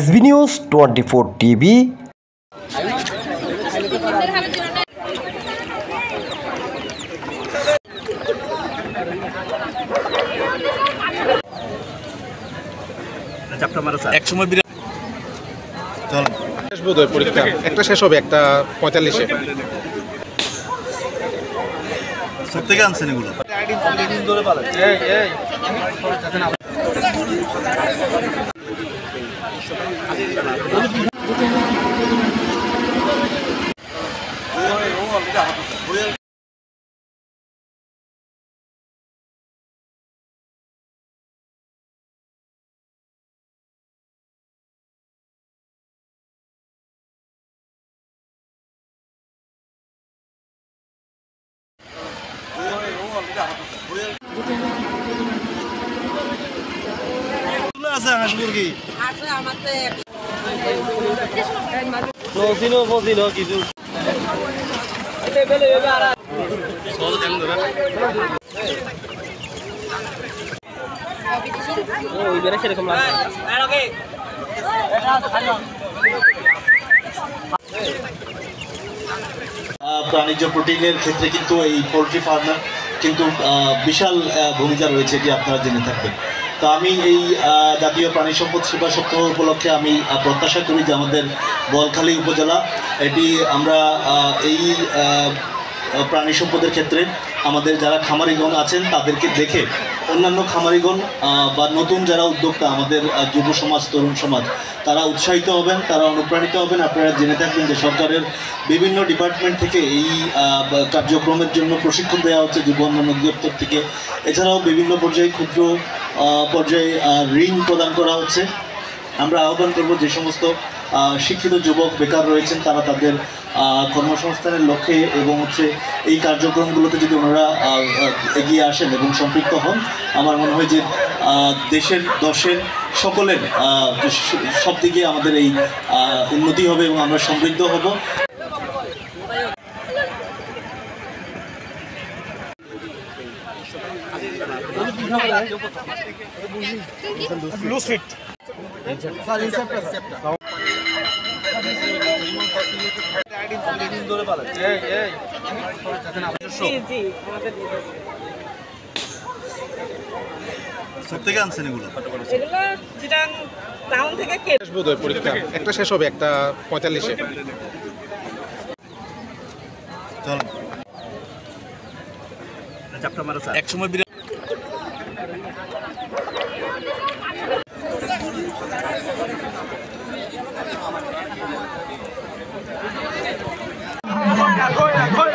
SB News 24 TV। এক সময় শেষ বোধহয় পরীক্ষা একটা শেষ হবে, একটা 45-এ। সব থেকে আনছেন এগুলো প্রাণীজ প্রোটিনের ক্ষেত্রে কিন্তু এই পোলট্রি ফার্মের কিন্তু বিশাল ভূমিকা রয়েছে, এটি আপনারা জেনে থাকবেন। তো আমি এই জাতীয় প্রাণী সম্পদ সেবা সপ্তাহ উপলক্ষে আমি প্রত্যাশা করি যে আমাদের বোয়ালখালী উপজেলা এটি আমরা এই প্রাণী সম্পদের ক্ষেত্রে আমাদের যারা খামারিগণ আছেন তাদেরকে দেখে অন্যান্য খামারিগণ বা নতুন যারা উদ্যোক্তা আমাদের যুব সমাজ, তরুণ সমাজ, তারা উৎসাহিত হবেন, তারা অনুপ্রাণিত হবেন। আপনারা জেনে থাকবেন যে সরকারের বিভিন্ন ডিপার্টমেন্ট থেকে এই কার্যক্রমের জন্য প্রশিক্ষণ দেওয়া হচ্ছে যুব উন্নয়ন অধিদপ্তর থেকে। এছাড়াও বিভিন্ন পর্যায়ে ক্ষুদ্র পর্যায়ে ঋণ প্রদান করা হচ্ছে। আমরা আহ্বান করব যে সমস্ত শিক্ষিত যুবক বেকার রয়েছেন তারা তাদের কর্মসংস্থানের লক্ষ্যে এবং এই কার্যক্রমগুলোতে যদি ওনারা এগিয়ে আসেন এবং সম্পৃক্ত হন, আমার মনে হয় যে দেশের দশের সকলের সব দিকে আমাদের এই উন্নতি হবে এবং আমরা সমৃদ্ধ হব। সব থেকে আনছেন এগুলো শেষ বোধহয় পরীক্ষা একটা শেষ হবে, একটা 45-এ। এক সময় Go